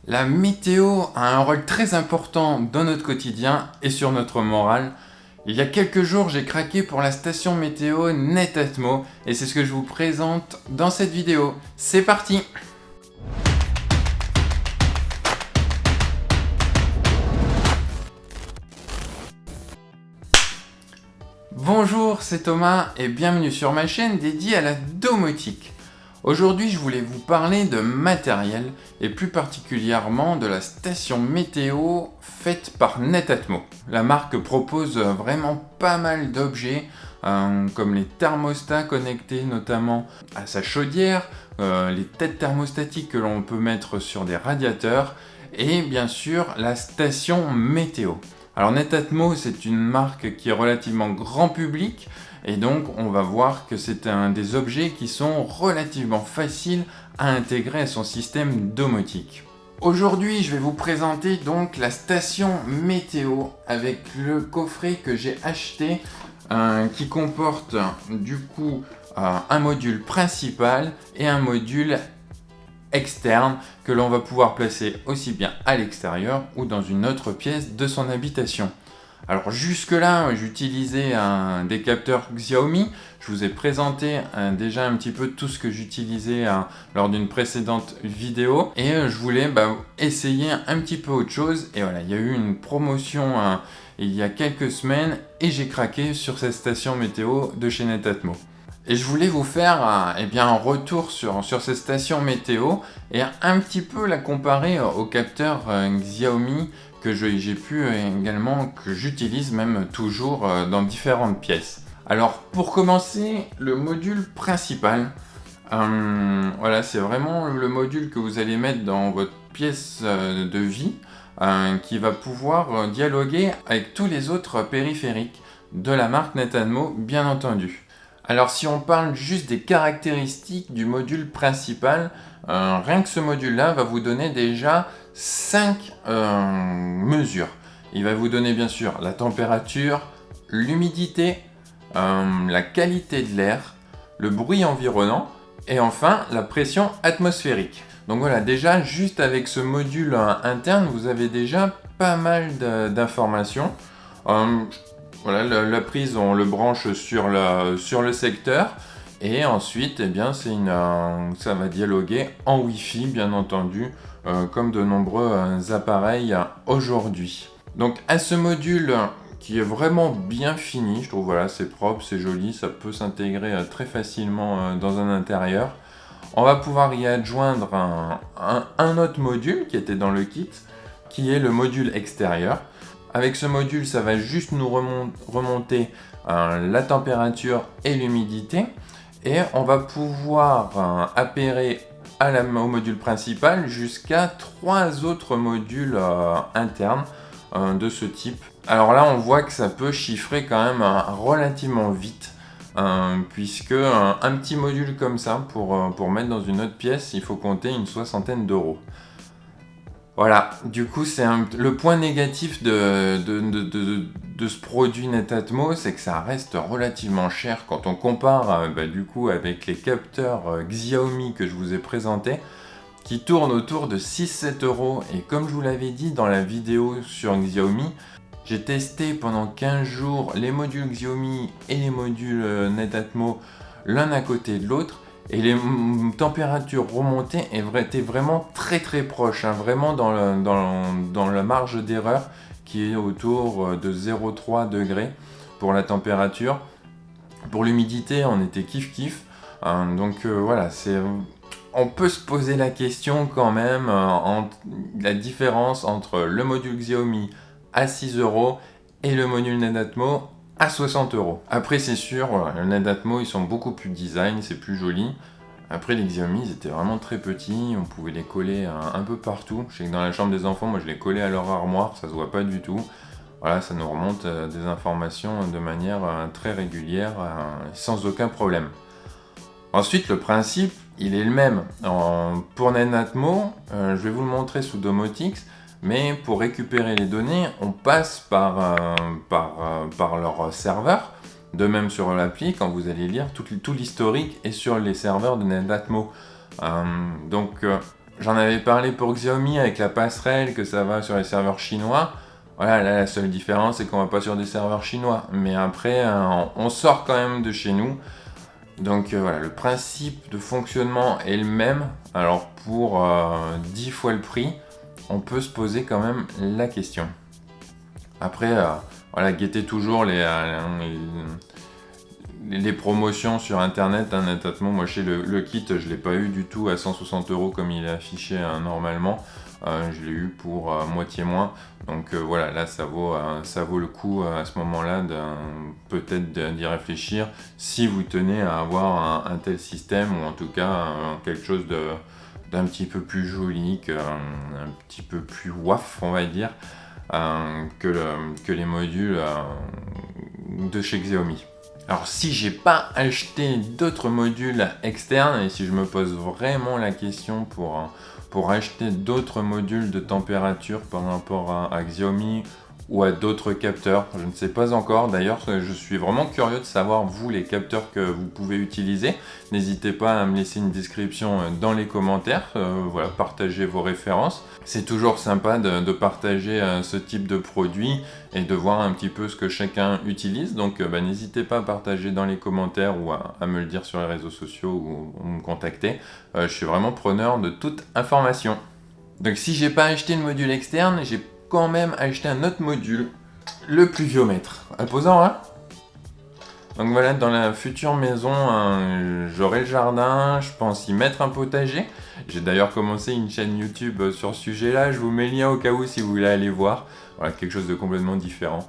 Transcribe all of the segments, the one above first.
La météo a un rôle très important dans notre quotidien et sur notre morale. Il y a quelques jours, j'ai craqué pour la station météo Netatmo et c'est ce que je vous présente dans cette vidéo. C'est parti! Bonjour, c'est Thomas et bienvenue sur ma chaîne dédiée à la domotique. Aujourd'hui, je voulais vous parler de matériel et plus particulièrement de la station météo faite par Netatmo. La marque propose vraiment pas mal d'objets comme les thermostats connectés notamment à sa chaudière, les têtes thermostatiques que l'on peut mettre sur des radiateurs et bien sûr la station météo. Alors Netatmo, c'est une marque qui est relativement grand public et donc on va voir que c'est un des objets qui sont relativement faciles à intégrer à son système domotique. Aujourd'hui, je vais vous présenter donc la station météo avec le coffret que j'ai acheté qui comporte du coup un module principal et un module externe que l'on va pouvoir placer aussi bien à l'extérieur ou dans une autre pièce de son habitation. Alors jusque là j'utilisais des capteurs Xiaomi, je vous ai présenté déjà un petit peu tout ce que j'utilisais lors d'une précédente vidéo et je voulais essayer un petit peu autre chose et voilà, il y a eu une promotion il y a quelques semaines et j'ai craqué sur cette station météo de chez Netatmo. Et je voulais vous faire un retour sur cette station météo et un petit peu la comparer au capteur Xiaomi que j'ai pu également, que j'utilise même toujours dans différentes pièces. Alors pour commencer, le module principal, voilà, c'est vraiment le module que vous allez mettre dans votre pièce de vie qui va pouvoir dialoguer avec tous les autres périphériques de la marque Netatmo, bien entendu. Alors si on parle juste des caractéristiques du module principal, rien que ce module-là va vous donner déjà 5 mesures. Il va vous donner bien sûr la température, l'humidité, la qualité de l'air, le bruit environnant et enfin la pression atmosphérique. Donc voilà, déjà juste avec ce module interne, vous avez déjà pas mal d'informations. Voilà, la prise, on le branche sur le secteur et ensuite, ça va dialoguer en Wi-Fi, bien entendu, comme de nombreux appareils aujourd'hui. Donc à ce module qui est vraiment bien fini, je trouve, voilà, c'est propre, c'est joli, ça peut s'intégrer très facilement dans un intérieur. On va pouvoir y adjoindre un autre module qui était dans le kit, qui est le module extérieur. Avec ce module, ça va juste nous remonter la température et l'humidité. Et on va pouvoir appairer au module principal jusqu'à 3 autres modules internes de ce type. Alors là, on voit que ça peut chiffrer quand même relativement vite. Puisque un petit module comme ça, pour mettre dans une autre pièce, il faut compter une 60aine d'euros. Voilà, du coup c'est le point négatif de ce produit Netatmo, c'est que ça reste relativement cher quand on compare du coup avec les capteurs Xiaomi que je vous ai présentés, qui tournent autour de 6-7 euros. Et comme je vous l'avais dit dans la vidéo sur Xiaomi, j'ai testé pendant 15 jours les modules Xiaomi et les modules Netatmo l'un à côté de l'autre. Et les températures remontées étaient vraiment très proches, vraiment dans la marge d'erreur qui est autour de 0,3 degrés pour la température. Pour l'humidité, on était kiff. Voilà, on peut se poser la question quand même la différence entre le module Xiaomi à 6 euros et le module Netatmo à 60 euros. Après c'est sûr, le Netatmo ils sont beaucoup plus design, c'est plus joli. Après les Xiaomi ils étaient vraiment très petits, on pouvait les coller un peu partout. Je sais que dans la chambre des enfants, moi je les collais à leur armoire, ça se voit pas du tout. Voilà, ça nous remonte des informations de manière très régulière, sans aucun problème. Ensuite le principe, il est le même. Pour Netatmo, je vais vous le montrer sous Domotics. Mais pour récupérer les données, on passe par leur serveur. De même sur l'appli, quand vous allez lire, tout l'historique est sur les serveurs de Netatmo. J'en avais parlé pour Xiaomi avec la passerelle, que ça va sur les serveurs chinois. Voilà, là, la seule différence, c'est qu'on va pas sur des serveurs chinois. Mais après, on sort quand même de chez nous. Donc voilà, le principe de fonctionnement est le même. Alors pour 10 fois le prix, on peut se poser quand même la question. Après, voilà, guettez toujours les promotions sur internet, Netatmo. Moi, chez le kit, je ne l'ai pas eu du tout à 160 € comme il est affiché normalement. Je l'ai eu pour moitié moins. Donc voilà, là, ça vaut le coup à ce moment-là peut-être d'y réfléchir si vous tenez à avoir un tel système, ou en tout cas quelque chose d'un petit peu plus joli, un petit peu plus waf, on va dire, que les modules de chez Xiaomi. Alors si j'ai pas acheté d'autres modules externes, et si je me pose vraiment la question pour acheter d'autres modules de température par rapport à Xiaomi ou à d'autres capteurs, je ne sais pas encore. D'ailleurs, je suis vraiment curieux de savoir, vous, les capteurs que vous pouvez utiliser. N'hésitez pas à me laisser une description dans les commentaires. Voilà, partagez vos références. C'est toujours sympa de partager ce type de produit et de voir un petit peu ce que chacun utilise. Donc n'hésitez pas à partager dans les commentaires ou à me le dire sur les réseaux sociaux ou me contacter. Je suis vraiment preneur de toute information. Donc si j'ai pas acheté le module externe, j'ai quand même acheté un autre module, le pluviomètre. Imposant, hein? Donc voilà, dans la future maison, j'aurai le jardin, je pense y mettre un potager. J'ai d'ailleurs commencé une chaîne YouTube sur ce sujet-là, je vous mets le lien au cas où si vous voulez aller voir. Voilà, quelque chose de complètement différent.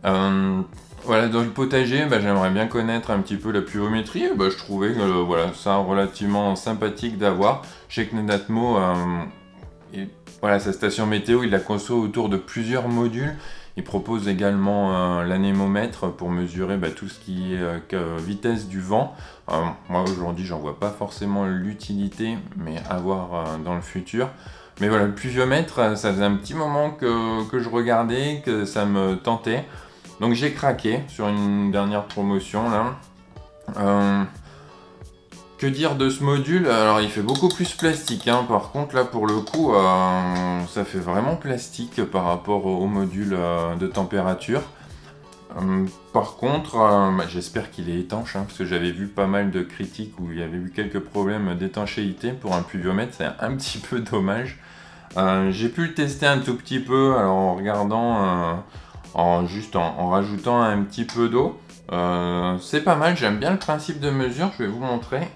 Voilà, dans le potager, j'aimerais bien connaître un petit peu la pluviométrie. Je trouvais que voilà, ça relativement sympathique d'avoir. Je sais que Netatmo, voilà, sa station météo, il la conçoit autour de plusieurs modules. Il propose également l'anémomètre pour mesurer tout ce qui est vitesse du vent. Moi aujourd'hui j'en vois pas forcément l'utilité, mais à voir dans le futur. Mais voilà, le pluviomètre, ça faisait un petit moment que je regardais, que ça me tentait. Donc j'ai craqué sur une dernière promotion là. Que dire de ce module? Alors il fait beaucoup plus plastique, hein. Par contre là pour le coup ça fait vraiment plastique par rapport au module de température. Par contre j'espère qu'il est étanche, hein, parce que j'avais vu pas mal de critiques où il y avait eu quelques problèmes d'étanchéité. Pour un pluviomètre, c'est un petit peu dommage. J'ai pu le tester un tout petit peu, alors en regardant en rajoutant un petit peu d'eau. C'est pas mal, j'aime bien le principe de mesure, je vais vous montrer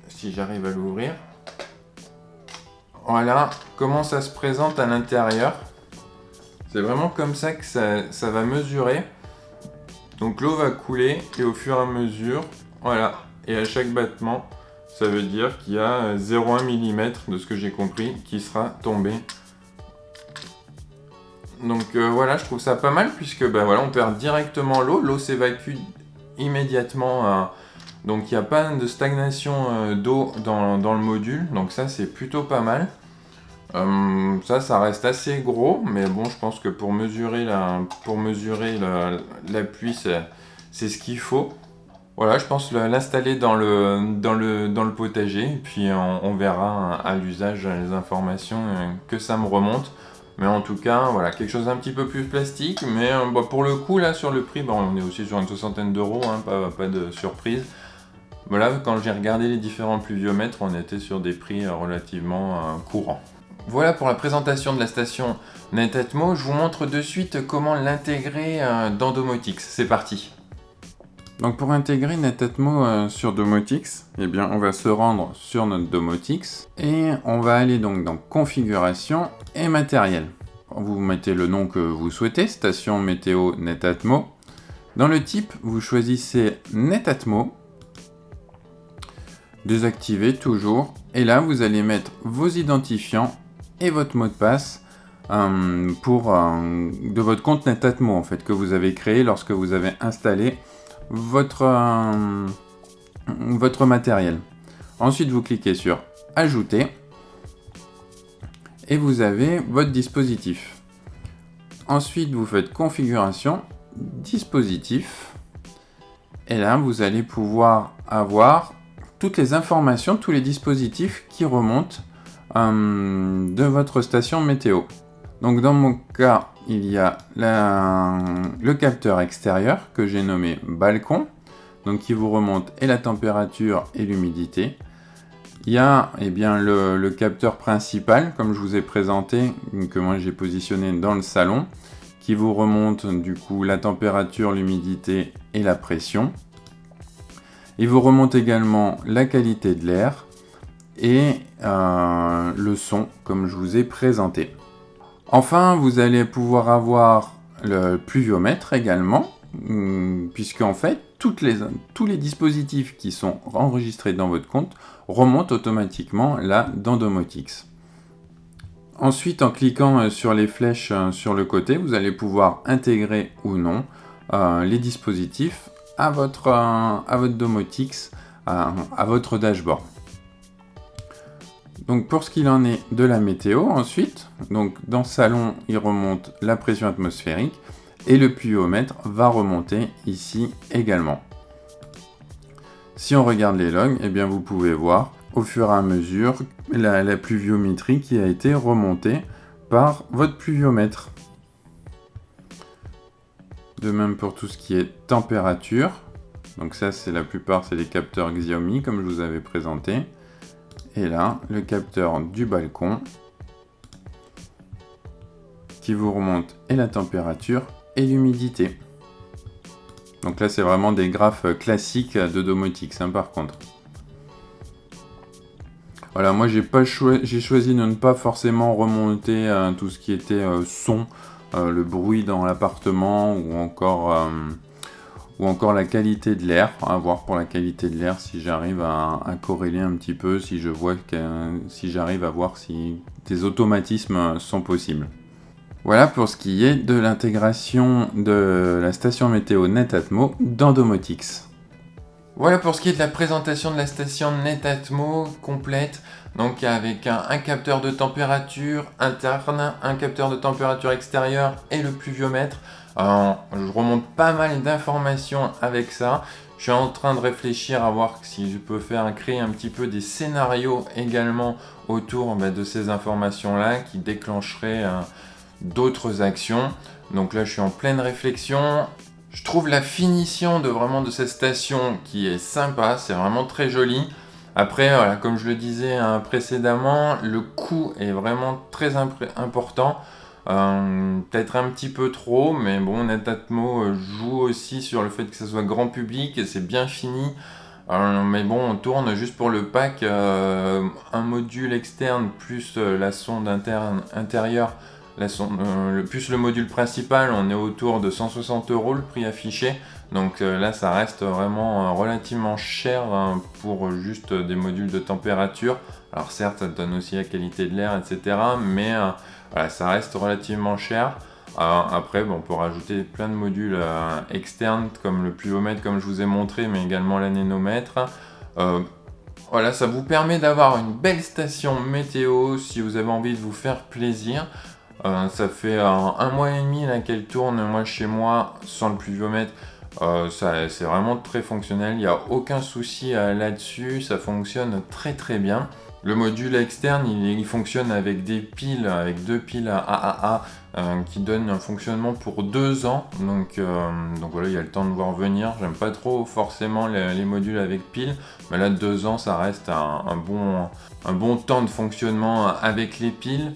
si j'arrive à l'ouvrir. Voilà comment ça se présente à l'intérieur. C'est vraiment comme ça que ça va mesurer. Donc l'eau va couler et au fur et à mesure, voilà, et à chaque battement, ça veut dire qu'il y a 0,1 mm de ce que j'ai compris qui sera tombé. Donc voilà, je trouve ça pas mal puisque voilà, on perd directement l'eau. L'eau s'évacue immédiatement. Donc il n'y a pas de stagnation d'eau dans le module. Donc ça, c'est plutôt pas mal. Ça reste assez gros. Mais bon, je pense que pour mesurer la pluie, c'est ce qu'il faut. Voilà, je pense l'installer dans le potager. Et puis on verra à l'usage les informations que ça me remonte. Mais en tout cas, voilà, quelque chose d'un petit peu plus plastique. Mais pour le coup, là, sur le prix, on est aussi sur une soixantaine d'euros, hein, pas de surprise. Voilà, quand j'ai regardé les différents pluviomètres, on était sur des prix relativement courants. Voilà pour la présentation de la station Netatmo. Je vous montre de suite comment l'intégrer dans Domotix. C'est parti. Donc pour intégrer Netatmo sur Domotix, eh bien on va se rendre sur notre Domotix et on va aller donc dans Configuration et Matériel. Vous mettez le nom que vous souhaitez, Station Météo Netatmo. Dans le type, vous choisissez Netatmo. Désactiver toujours. Et là, vous allez mettre vos identifiants et votre mot de passe de votre compte Netatmo en fait, que vous avez créé lorsque vous avez installé votre matériel. Ensuite, vous cliquez sur Ajouter et vous avez votre dispositif. Ensuite, vous faites Configuration, Dispositif et là, vous allez pouvoir avoir toutes les informations, tous les dispositifs qui remontent de votre station météo. Donc dans mon cas, il y a le capteur extérieur que j'ai nommé balcon, donc qui vous remonte et la température et l'humidité. Il y a le capteur principal, comme je vous ai présenté, que moi j'ai positionné dans le salon, qui vous remonte du coup la température, l'humidité et la pression. Il vous remonte également la qualité de l'air et le son, comme je vous ai présenté. Enfin, vous allez pouvoir avoir le pluviomètre également, puisque en fait, tous les dispositifs qui sont enregistrés dans votre compte remontent automatiquement là dans Domotix. Ensuite, en cliquant sur les flèches sur le côté, vous allez pouvoir intégrer ou non les dispositifs à votre Domotix, à votre dashboard. Donc pour ce qu'il en est de la météo, ensuite, donc dans Salon, il remonte la pression atmosphérique et le pluviomètre va remonter ici également. Si on regarde les logs, eh bien vous pouvez voir au fur et à mesure la pluviométrie qui a été remontée par votre pluviomètre. De même pour tout ce qui est température. Donc ça, c'est la plupart, c'est les capteurs Xiaomi comme je vous avais présenté. Et là, le capteur du balcon qui vous remonte et la température et l'humidité. Donc là, c'est vraiment des graphes classiques de Domotix, par contre. Voilà, moi j'ai choisi de ne pas forcément remonter tout ce qui était son, le bruit dans l'appartement ou encore la qualité de l'air, à voir pour la qualité de l'air si j'arrive à corréler un petit peu, si j'arrive à voir si des automatismes sont possibles. Voilà pour ce qui est de l'intégration de la station météo Netatmo dans Domotix. Voilà pour ce qui est de la présentation de la station Netatmo complète, donc avec un capteur de température interne, un capteur de température extérieure et le pluviomètre. Je remonte pas mal d'informations avec ça. Je suis en train de réfléchir à voir si je peux créer un petit peu des scénarios également autour de ces informations-là qui déclencheraient d'autres actions. Donc là, je suis en pleine réflexion. Je trouve la finition de cette station qui est sympa, c'est vraiment très joli. Après, voilà, comme je le disais précédemment, le coût est vraiment très important. Peut-être un petit peu trop, mais bon, Netatmo joue aussi sur le fait que ça soit grand public et c'est bien fini. Mais bon, on tourne juste pour le pack, un module externe plus la sonde intérieure. Plus le module principal, on est autour de 160 € le prix affiché. Donc là, ça reste vraiment relativement cher pour juste des modules de température. Alors certes, ça donne aussi la qualité de l'air, etc. Mais voilà, ça reste relativement cher. Après, on peut rajouter plein de modules externes comme le pluviomètre, comme je vous ai montré, mais également l'anémomètre. Voilà, ça vous permet d'avoir une belle station météo si vous avez envie de vous faire plaisir. Ça fait 1 mois et demi qu'elle tourne moi chez moi sans le pluviomètre. C'est vraiment très fonctionnel, il n'y a aucun souci là-dessus, ça fonctionne très très bien. Le module externe, il fonctionne avec des piles, avec 2 piles AAA qui donnent un fonctionnement pour 2 ans. Donc voilà, il y a le temps de voir venir. J'aime pas trop forcément les modules avec piles, mais là 2 ans, ça reste un bon temps de fonctionnement avec les piles.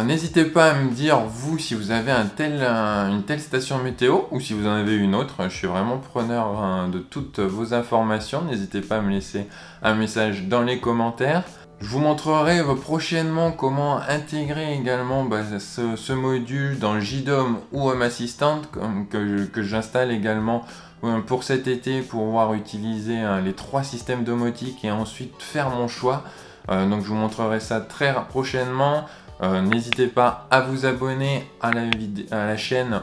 N'hésitez pas à me dire, vous, si vous avez une telle station météo ou si vous en avez une autre. Je suis vraiment preneur de toutes vos informations. N'hésitez pas à me laisser un message dans les commentaires. Je vous montrerai prochainement comment intégrer également ce module dans le JDOM ou Home Assistant que j'installe également pour cet été pour pouvoir utiliser les 3 systèmes domotiques et ensuite faire mon choix. Donc je vous montrerai ça très prochainement. N'hésitez pas à vous abonner à la chaîne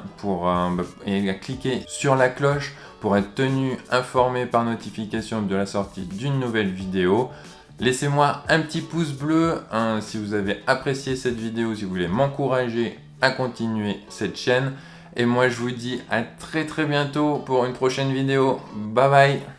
et à cliquer sur la cloche pour être tenu informé par notification de la sortie d'une nouvelle vidéo. Laissez-moi un petit pouce bleu si vous avez apprécié cette vidéo, si vous voulez m'encourager à continuer cette chaîne. Et moi je vous dis à très bientôt pour une prochaine vidéo. Bye bye!